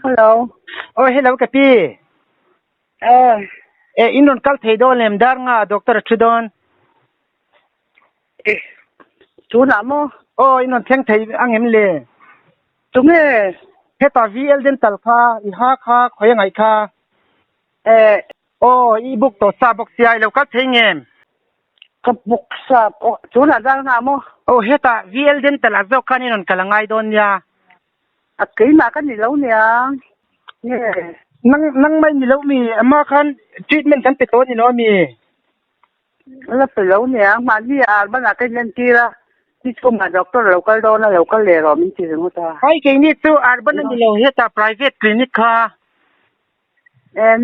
Hello. Oh, hello, Kapi. Inon kal theido lem dar nga Dr. Chudon. Chú namo. Oh, inon theng thei angem le. Tunge. Heta VL den talkha, iha kha, khoya ngai kha. Oh, ebook to sabok siai lo kal thengem. Kabuk sa chú na dar namo. Oh, heta VL den talazok kan inon kalangai don ya. Akai ma kan ni lo nia. Nang mai ni lo mi ama khan treatment kan pe to ni no mi. La pe lo nia ma ni ba na kan len tira. Ti ko ma doctor local do na local le ro min ti ngo ta. Ai ke ni tu urban ni lo heta private clinic kha.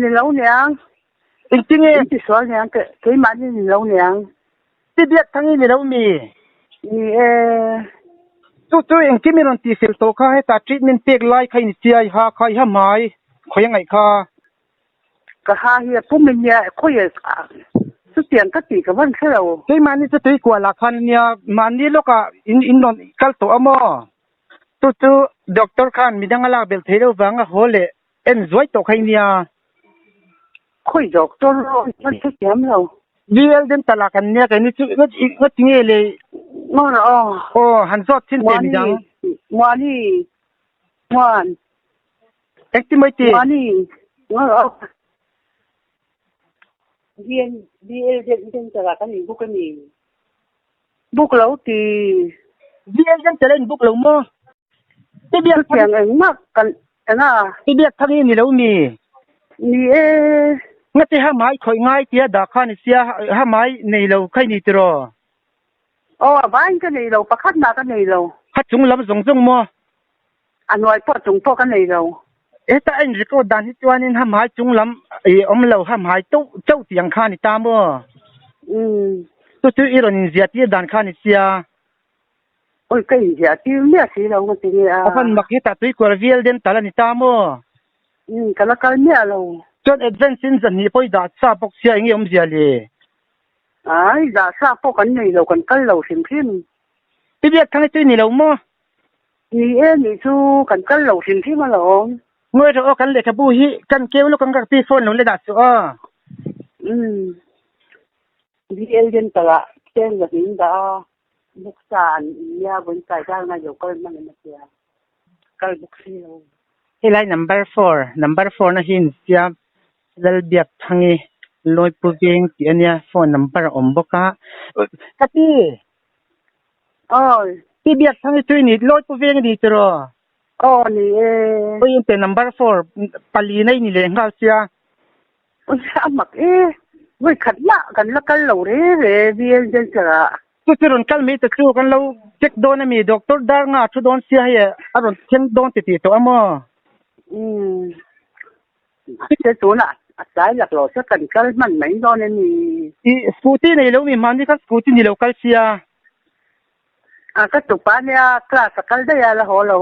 Ni lo nia. Intinge ti so nia ke ma ni lo nia. Ti biak thangi ni lo mi. Ni tu en kimiron ti sel to kha heta treatment pek lai khai ni siai ha khai ha mai khoya ngai kha ka ha hi pu min ya ko ye su tian ka ti ka van khalo ke mani tu tui kwa la khan nia mani loka in non kal to amo tu doctor khan midangala bel thelo wanga hole enjoy to khai nia khoi doctor ro man su tiam lo VL den talakan nia ka ni chu ngot ngele oh han zot chin te midang One. Actimate Money. VL den talakan ni bukan ni. Buk lo ti. VL den talen buk lo mo. Ti biak yang mak kan na. Ti biak thangi ni lo mi. Ni ngati ha mai khoi ngai tia da khan sia ha mai nei lo khai ni tro ban ka nei lo pakhat na ka nei lo ha chung lam zong mo anoi po chung po ka nei lo eta en riko dan hi chuanin ha mai chung lam om lo ha mai to chau tiang khan ni ta mo tu iron zia ti dan khan sia oi kai zia ti me si lo ngati ni a han mak hi ta tui kor vial den tala ni ta mo kala kal me lo chon advance in zan ni poi da sa pok sia ngi om zia le ai da sa pok kan nei lo kan kal lo sim ti biak thang tu ni lo mo ni chu kan kal lo sim ma lo ngoi ro kan le ka bu hi kan keu lo kan ka pi phone lo le da su VL den tala ten ga hin da buksan ya bun kai da na yo kal man na sia kal buksi lo hilai number 4 na hin sia dal biak thangi loi puveng ti ania phone number omboka kapi ti biak thangi tu ni loi puveng di tro ni oi te number 4 pali nei ni le ngal sia amak voi khat la kan la kal lo re VL den chara tu ron kal mi te chu kan lo check don mi doctor dar nga chu don sia ye aron chen don ti to amo thế số là trái lạc lò sẽ cần cái mình mấy do nên thì scooty này lâu mình mang đi các scooty này lâu cái xia cái tụ bán nha class cái đây là họ là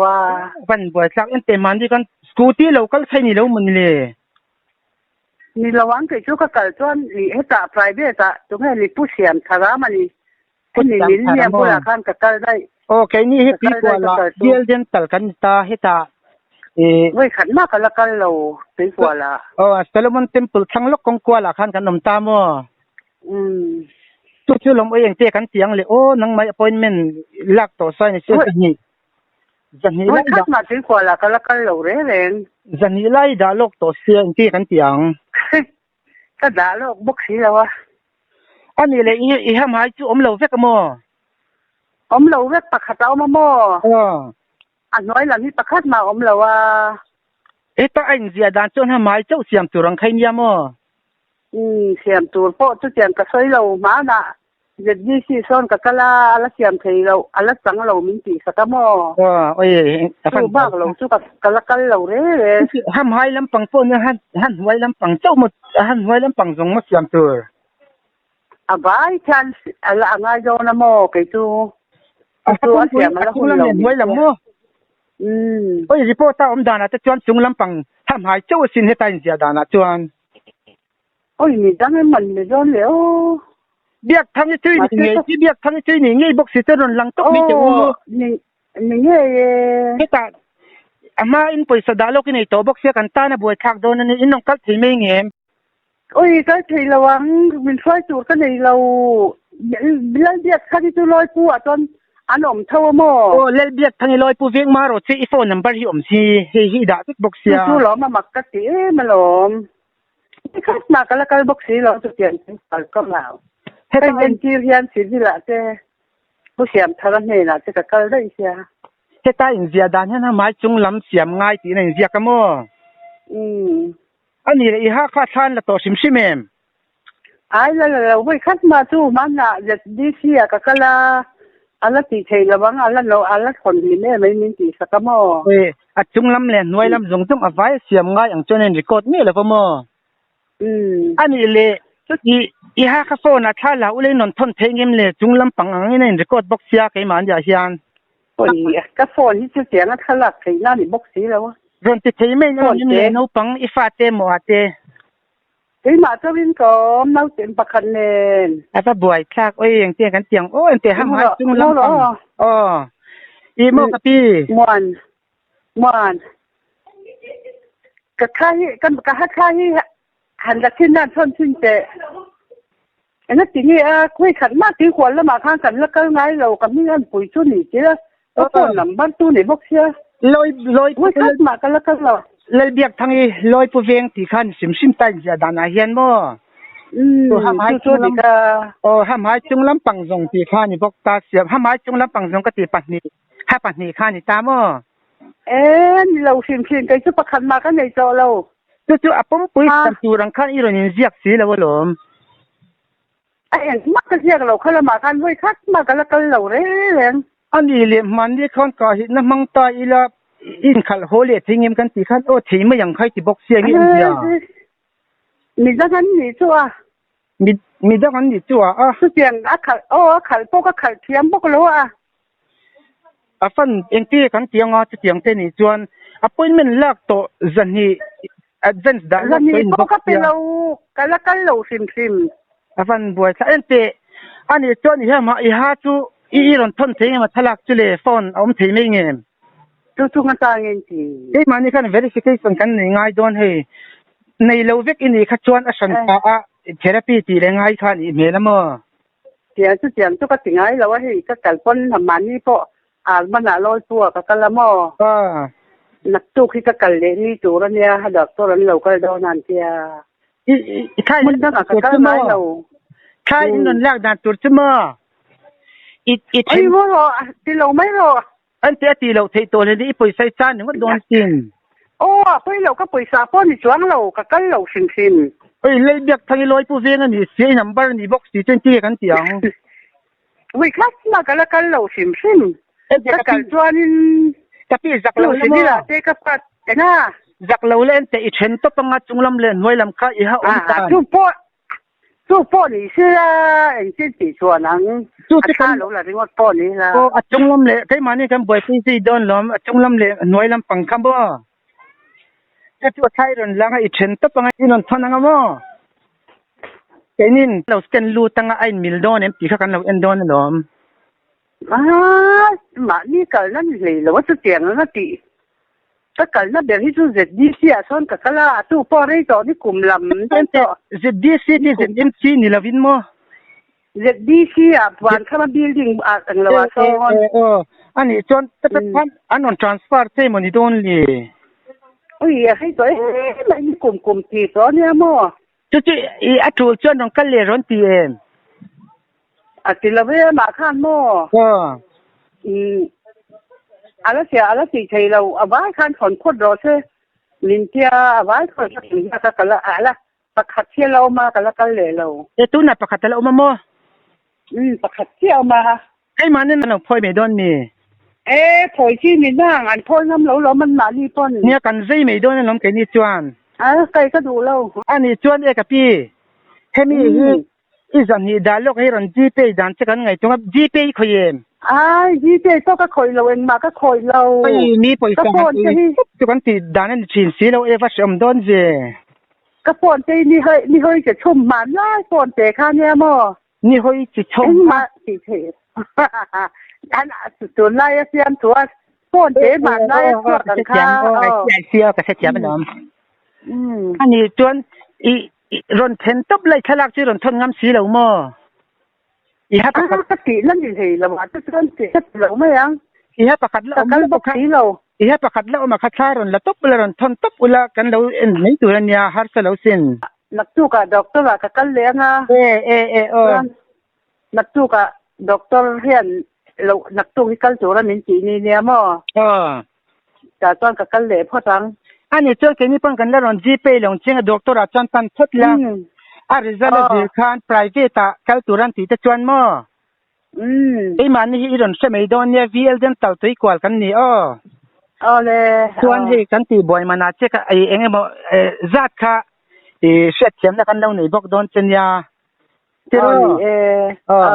văn buổi sáng em tìm mang đi con scooty lâu cái xe này lâu mình lề ni lâu anh cái chỗ cái chuan ni hết ta private ta chúng hay ni push hiểm thà mà ni cái ni ni bữa là khăn cái đây okay ni hết đi qua là deal den tal kan ta hết ta voi khat ma kala kal lo sei kwala Solomon Temple thanglok kong kwala khan kan nom ta mo tu lom oi te kan tiang le nang mai appointment lak to sai ni se ni zani lai da ma sei kwala kala kal lo re len zani lai da lok to se ti kan tiang ka da lok bok si lawa ani le I ha mai chu om lo vek mo pakhat au ma mo nói là ni pakhat ma om lawa eta anh zia dan chon ha mai chau siam turang khai nia mo siam tur po chu tiang ka soi lo ma na je ni si son ka kala ala siam thei lo ala chang lo min ti saka mo oi afan ba lo chu ka kala kal lo re ham hai lam pang po na han huai lam pang chau mo han huai lam pang jong mo siam tur abai chan ala anga jo na mo ke tu tu asiam ala hun lo huai lam mo oi reporta om dana te chuan chung lampang ham hai chau sin hetain zia dana chuan oi ni dang man le jon le biak thangi chui ni nge biak thangi chui ni ngei box si ron lang tok mi chu ni nge heta ama in poi sadalo kini to bok sia kan ta na buai thak don ni in nong kal thei me ngem oi ka thei lawang min foi tur ka nei lo bilal biak khadi tu loi pu aton anom thaw mo o lel biak thangi loi pu vek maro che I phone number hi om si hi da tik bok sia tu lo ma mak ka ti ma lom ti khat ma kala kal bok si lo tu tian kal ko lao he ta en ti rian si di la te bu siam tharan nei la te ka kal dai sia he ta in zia dan han mai chung lam siam ngai ti nei zia ka mo ani le I ha kha than la to sim simem ai la wi khat ma tu man na di sia ka kala ala ti thei lawang ala no ala khon ni ne mai min ti sakamo a chung lam le noi lam jong tum avai siam ngai ang chonen record me le pa mo ani le I ha kha phone a thala ule non thon thengem le chung lam pang ang in record box sia kai man ja hian oi ka phone hi chu tiang a thalak kai na ni box si lawa ron ti thei me no ni le no pang I fa te mo ate ei ma to win ko nau ten pakhan nen ata buai thak oi eng te kan tiang o en te ham ha chung lam pang I mo ka pi mon ka khai kan ka ha khai han la kin nan thon sin te ana ti ni a khui khat ma ti khol la ma khang kan la kal ngai lo ka mi an pui chu ni ti la ko number tu ni box ya loi khui khat ma ka la kal lo lel biak thangi loi pu veng ti khan sim tai ja dana hian mo to ham hai chu ni ka ham hai chung lam pang jong ti khan ni bok ta sia ham hai chung lam pang jong ka ti patni ha patni khan ni ta mo ni lo sim kai chu pakhan ma ka nei cho lo chu apom pui kan tu rang khan I ron in ziak si lo lom ai ma ka ziak lo khala ma kan hoi khat ma ka la kal lo re len ani le man ni khon ka hi na mang ta ila in khal hole thingem kan ti khan o thei ma yang khai ti box sia ngi ya mi da kan ni chu a mi da kan ni chu a su tiang a khal po ka khal thiam bok lo a fan eng ti kan tiang a tiang te ni chuan appointment lak to zan hi advance da la ni po ka pe lo kala kal lo sim fan buai sa ente ani chuan hi ma I ha chu I ron thon thei ma thalak chu le phone om thei me ngem chu nga ta ngin ti ei mani kan verification kan nei ngai don he nei lo vek ini kha chuan a san ta a therapy ti le ngai khan I me lamo tia chu tiang chu ka tingai lo he ka kalpon hamani po mana loi pu ka kalamo nak tu khi ka kalle ni tu ra nia ha dak to ran lo ka do nan tia I khai mun da ka kal mai lo khai non lak dan tur chuma ai mo ro ti lo mai ro an te ti lo thei to le ni poi sai chan ni don tin poi lo ka poi sa po ni chuang lo ka kal lo sim oi le biak thangi loi pu veng ani sei number ni box ti 20 kan tiang wi khat ma kala kal lo sim ka kal chuanin tapi zak lo ni la te ka pat na zak lo len te I then to panga chunglam le noi lam kha I ha on ta tu po ni sia en sin ti chuan ang tu ka lo la ringot po ni la a chunglam le kai mani kan boy si don lom a chunglam le noi lam pang kham bo chu thai ron langa I then to panga inon thonanga mo kenin lo scan lu tanga ai mil don em ti kha kan lo en don lom ma ni kal nan le lo chu tiang na ti ka kal na ber hi chu ZDC a son ka kala tu po rei to ni kum lam to ZDC ni ZMC ni lavin mo ZDC a wan kama building a ang lawa so ani chon tapan anon transfer te money don li oi hai to mai ni kum ti to ni mo chu I atul chon dong kal le ron ti em a ti la ve ma khan mo ala ti thei lo awai khan khon khot ro se lin tia awai khon ti ka kala ala pakhat che lo ma kala kal le lo tu na pakhat lo ma mo pakhat che ma ai man ne no phoi me don ni phoi chi ni nang an phoi ngam lo man ma ni pon ne kan zai me don lom ke ni chuan kai ka du lo ani chuan e ka pi hemi hi izan ni da lok he ron GP dan che kan ngai tunga GP khoyem GP to ka khoi lo en ma ka khoi lo ai ni poisa tu kan ti dan ni chin si lo e va shom don je ka phone te ni hơi ke chum man la phone te kha ne mo ni hoi chi chom ma ti the an tu la ya siam tu ป้อนเจ๊มาได้พวกกันค่ะไอ้เสียก็เสียมันอันนี้จวนอีรนเทนตบเลยทะลักจิรนทนงำสีเหลาม่ออีฮะปะกัดตินั่นอยู่ที่ละว่าจะจวนสิเหลามั้ยังอีฮะปะกัดแล้วกันบ่สีเหลาอีฮะปะกัดแล้วมาคัดซารนละตบละรนทนตบอุละกันแล้วนี่ตัวเนี่ยหาร์ซะแล้วสินนักตู้กะด็อกเตอร์ว่ากันเลยนะนักตู้กะด็อกเตอร์เฮียนเรานักตู้ที่กันจูระมินจีนี่เนี่ยม่อจะจวนกันเลยพอจังอันนี้เจ้าเกนี่ป้องกันแล้วรอนจีเปลงเชิงด็อกเตอร์อาจารย์ตันทดละริซาลดีคานไพรเวตกัลตุรันติตะจวนม่อไอ้มันนี่อีรอนเสมัยดอนเนี่ยวีเอลเดนตัลตัวอีกว่ากันนี่เลยจวนเฮกันตีบ่อยมานาเจกไอ้เอ็งบ่ซัดค่ะเช็ดเข็มแล้วกันแล้วนี่บอกโดนเจนยาเจอ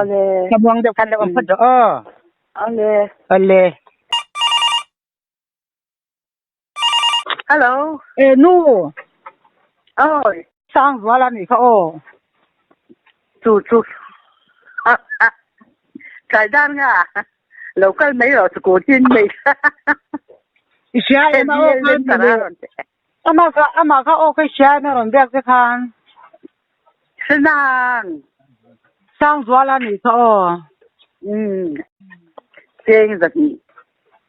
เลยกำลังเดียวกันแล้วพัดเลยฮัลโหลนู่สร้างว่าแล้วนี่เขาจุดไก่ด้านค่ะเราก็ไม่หรอกสกูจินไม่ใช่มาโอ้อามาเขาโอเคใช่นะรอนเรียกจะคานสร้างว่าแล้วนี่เขาเจ๊งแบบนี้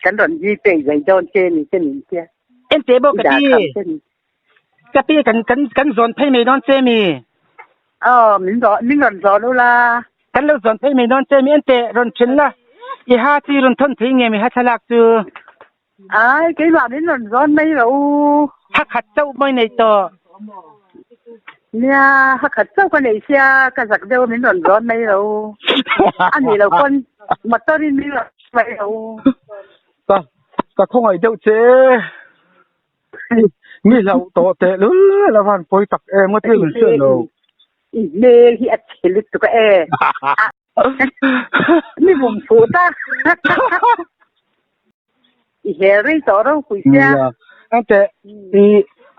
กันรอนยี่เป๋ใหญ่โดนเจนี่เจนี่เจ้เอ็นเตบอกกะปีกันสอนไผไม่นอนเจมีมินรอนสอนอุลากันแล้วสอนไผไม่นอนเจมีเอ็นเตรอนชินละอีหาที่รอนทนทิ้งไงมีหาฉลากจูเกี่ว่ามินรอนสอนไม่รู้ฮักขัดเจ้าไม่ในต่อเนี่ยฮักขัดเจ้ากันไหนเสียกันสักเดียวมินรอนสอนไม่รู้อันนี้เราคนมาตอรินมินรอนไม่รู้ก็คงไอ้เจ้าเจมีเราโตเตะแล้ววันปอยตักเมื่อที่มันเชื่อเราเมย์ที่อัดเฉลิตตัวนี่ผมฟูต้าอีเฮรี่ต่อเราคุยเสียแต่อี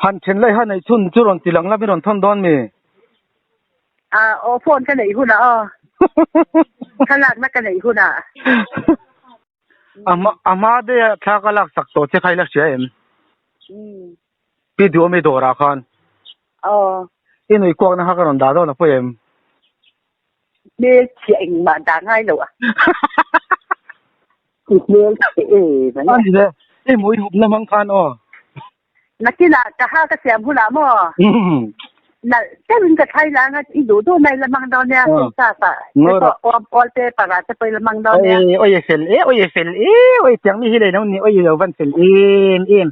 หันเช่นไรหันในชุนจุรนตีหลังแล้วไม่รอนท่อนดอนมีโอโฟนกันไหนคุณอ่ะขนาดนักกันไหนคุณอ่ะอามาเดียถ้าก็ลักสักตัวจะใครลักเสียเอ็มพี่ดูไม่ดูราคาที่หนุ่ยกวางนะฮะก็นอนด่าด้วยนะพ่อเอ็มเนี่ยเสียงมาด่าง่ายเลยอ่ะเนี่ยมันอันนี้เลยมวยหุบน้ำมันคันนักกีฬาจะห้าก็เสียผู้หลามั่วน่ะแค่เป็นกระไทยแล้วงั้นอีดูดูในละมังดอนเนี่ยซาก็ออลเตปาราจะไปละมังดอนเนี่ยโอ้ยเฟลโอ้ยเสียงมีที่ไหนน้องนี่โอ้ยเดี๋ยววันเฟลเอ็ม